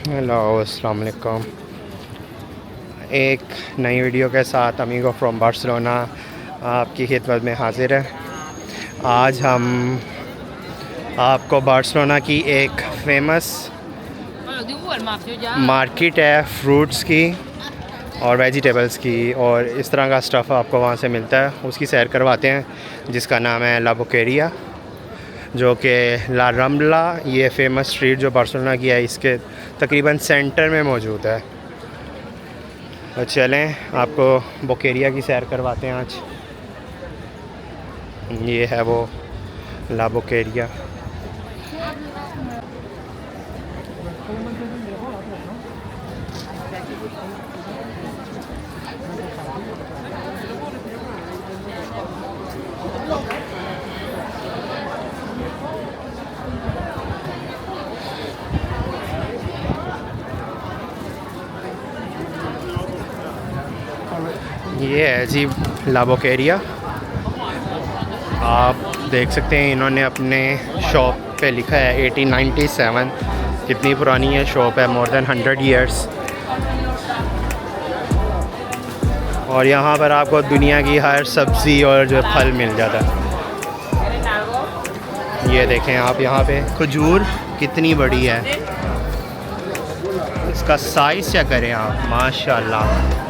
Hello अस्सलाम वालेकुम। एक नई वीडियो के साथ अमीगो फ्रॉम बार्सिलोना आपकी खिदमत में हाजिर है। आज हम आपको बार्सिलोना की एक फेमस मार्केट है फ्रूट्स की और वेजिटेबल्स की और इस तरह का स्टफ़ आपको वहाँ से मिलता है, उसकी सैर करवाते हैं, जिसका नाम है ला बोकेरिया, जो कि ला रम्बला, ये फेमस स्ट्रीट जो बार्सिलोना की है, इसके तकरीबन सेंटर में मौजूद है। तो चलें आपको बोकेरिया की सैर करवाते हैं आज। ये है वो ला बोकेरिया। ये है जी ला बोकेरिया। आप देख सकते हैं इन्होंने अपने शॉप पे लिखा है 1897। कितनी पुरानी है शॉप है, मोर देन 100 ईयर्स। और यहाँ पर आपको दुनिया की हर सब्ज़ी और जो फल मिल जाता है। ये देखें आप, यहाँ पे खजूर कितनी बड़ी है, इसका साइज़ चेक करें आप, माशाल्लाह।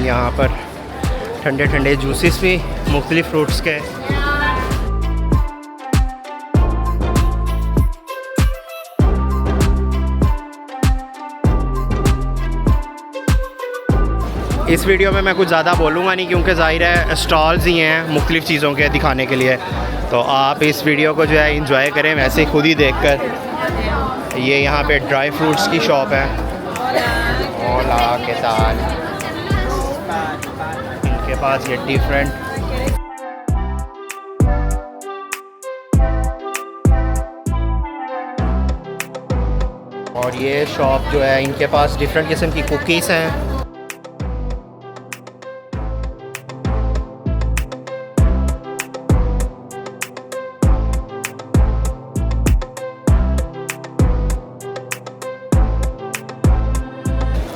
यहाँ पर ठंडे ठंडे जूसेस भी मुख्तलिफ़ फ्रूट्स के। इस वीडियो में मैं कुछ ज़्यादा बोलूँगा नहीं, क्योंकि ज़ाहिर है स्टॉल्स ही हैं मुख्तलिफ़ चीज़ों के दिखाने के लिए, तो आप इस वीडियो को जो है इंजॉय करें वैसे ही खुद ही देखकर। ये यहाँ पे ड्राई फ्रूट्स की शॉप है। ओला के साथ इनके पास ये डिफरेंट और ये शॉप जो है इनके पास डिफरेंट किस्म की कुकीज़ हैं।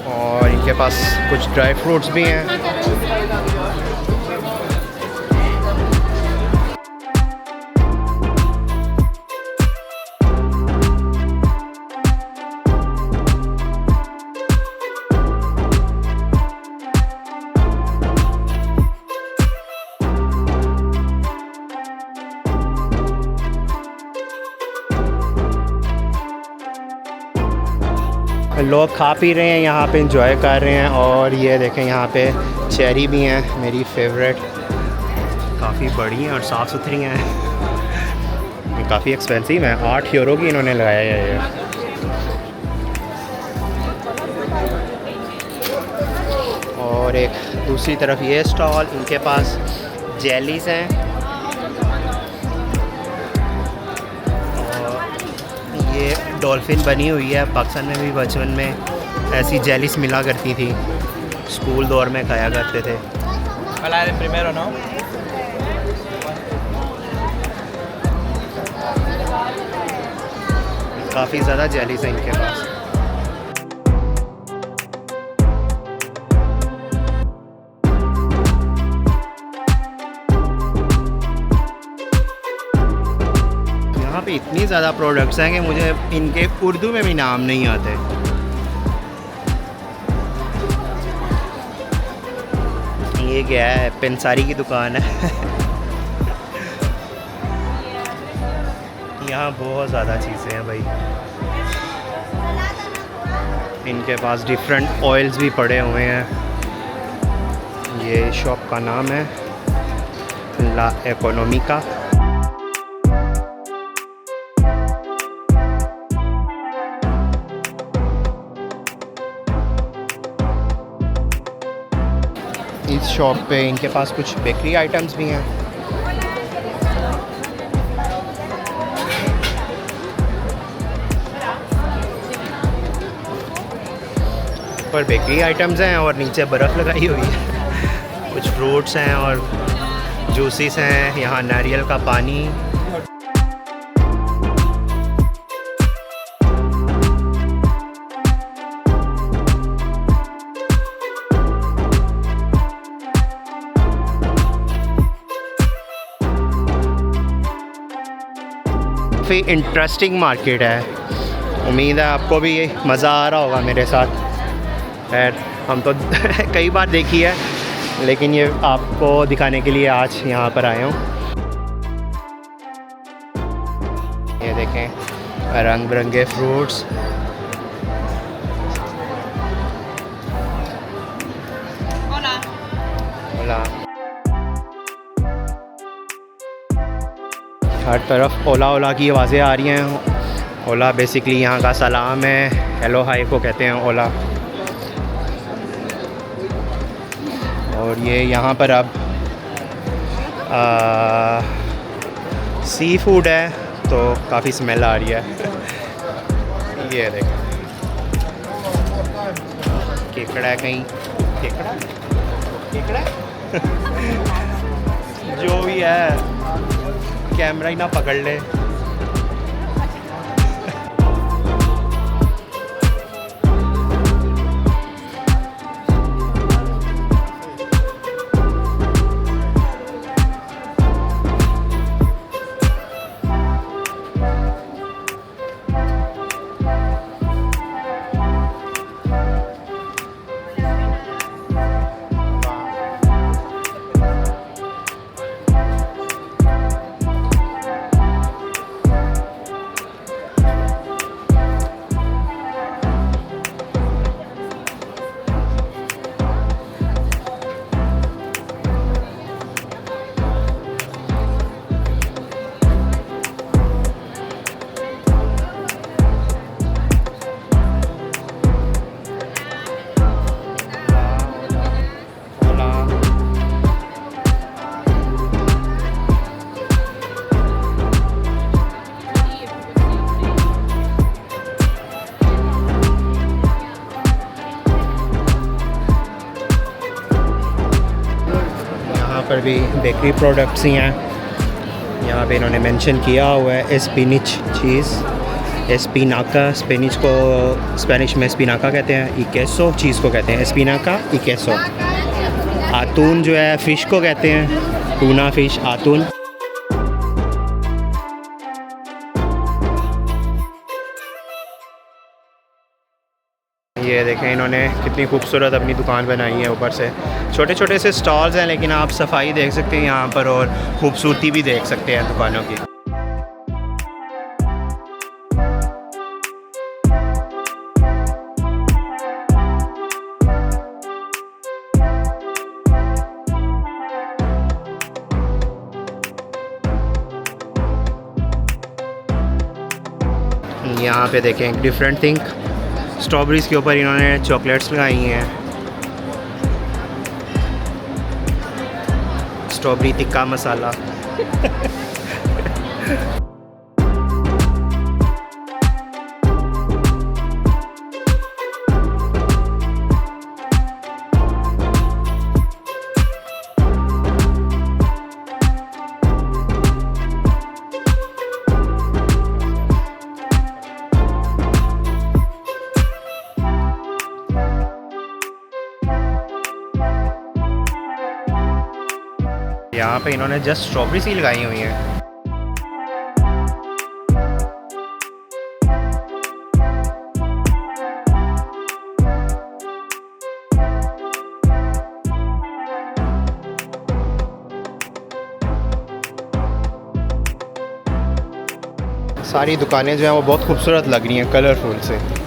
और इनके पास कुछ ड्राई फ्रूट्स भी हैं। लोग खा पी रहे हैं यहाँ पे, इंजॉय कर रहे हैं। और ये देखें यहाँ पे चेरी भी हैं, मेरी फेवरेट, काफ़ी बड़ी हैं और साफ़ सुथरी हैं। काफ़ी एक्सपेंसिव है, 8 यूरो की इन्होंने लगाया है ये। और एक दूसरी तरफ ये स्टॉल, इनके पास जेलीज़ हैं। ये डॉल्फिन बनी हुई है, पाकिस्तान में भी बचपन में ऐसी जेलीस मिला करती थी, स्कूल दौर में खाया करते थे। काफ़ी ज़्यादा जेलीस है इनके पास। यहाँ पे इतनी ज़्यादा प्रोडक्ट्स हैं कि मुझे इनके उर्दू में भी नाम नहीं आते। ये क्या है, पेंसारी की दुकान है। यहाँ बहुत ज़्यादा चीज़ें हैं भाई। इनके पास डिफरेंट ऑयल्स भी पड़े हुए हैं। ये शॉप का नाम है ला इकोनॉमिका। इस शॉप पे इनके पास कुछ बेकरी आइटम्स भी हैं। ऊपर बेकरी आइटम्स हैं और नीचे बर्फ़ लगाई हुई है। कुछ फ्रूट्स हैं और जूसेस हैं, यहाँ नारियल का पानी। काफ़ी इंटरेस्टिंग मार्केट है। उम्मीद है आपको भी मज़ा आ रहा होगा मेरे साथ। खैर हम तो कई बार देखी है, लेकिन ये आपको दिखाने के लिए आज यहाँ पर आया हूँ। ये देखें रंग बिरंगे फ्रूट्स। ओला हर तरफ ओला ओला की आवाज़ें आ रही हैं। ओला बेसिकली यहाँ का सलाम है, हेलो हाय को कहते हैं ओला। और ये यहाँ पर अब सी फूड है तो काफ़ी स्मेल आ रही है। ये देखें केकड़ा है, कहीं केकड़ा केकड़ा जो भी है, कैमरा ही ना पकड़ ले। पर भी बेकरी प्रोडक्ट्स ही हैं। यहाँ पे इन्होंने मेंशन किया हुआ है स्पिनिच चीज़, एस्पिनाका। स्पेनिश को स्पेनिश में स्पिनाका कहते हैं, इकेसो चीज़ को कहते हैं एस्पिनाका इकेसो। आतून जो है फ़िश को कहते हैं, टूना फ़िश आतून। ये देखें इन्होंने कितनी खूबसूरत अपनी दुकान बनाई है। ऊपर से छोटे छोटे से स्टॉल्स हैं, लेकिन आप सफाई देख सकते हैं यहाँ पर और खूबसूरती भी देख सकते हैं दुकानों की। यहाँ पे देखें डिफरेंट थिंग, स्ट्रॉबेरीज़ के ऊपर इन्होंने चॉकलेट्स लगाई हैं। स्ट्रॉबेरी टिक्का मसाला। यहाँ पे इन्होंने जस्ट स्ट्रॉबेरी सी लगाई हुई हैं। सारी दुकानें जो हैं वो बहुत खूबसूरत लग रही हैं, कलरफुल से।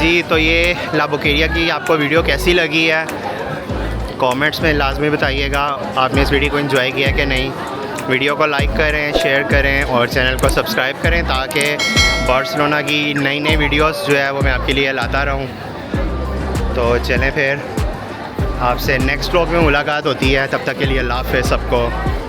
जी, तो ये ला बोकेरिया की आपको वीडियो कैसी लगी है कमेंट्स में लाजमी बताइएगा। आपने इस वीडियो को एंजॉय किया कि नहीं। वीडियो को लाइक करें, शेयर करें और चैनल को सब्सक्राइब करें ताकि बार्सिलोना की नई नई वीडियोस जो है वो मैं आपके लिए लाता रहूं। तो चलें फिर आपसे नेक्स्ट व्लॉग में मुलाकात होती है। तब तक के लिए अल्लाह हाफ़िज़ सबको।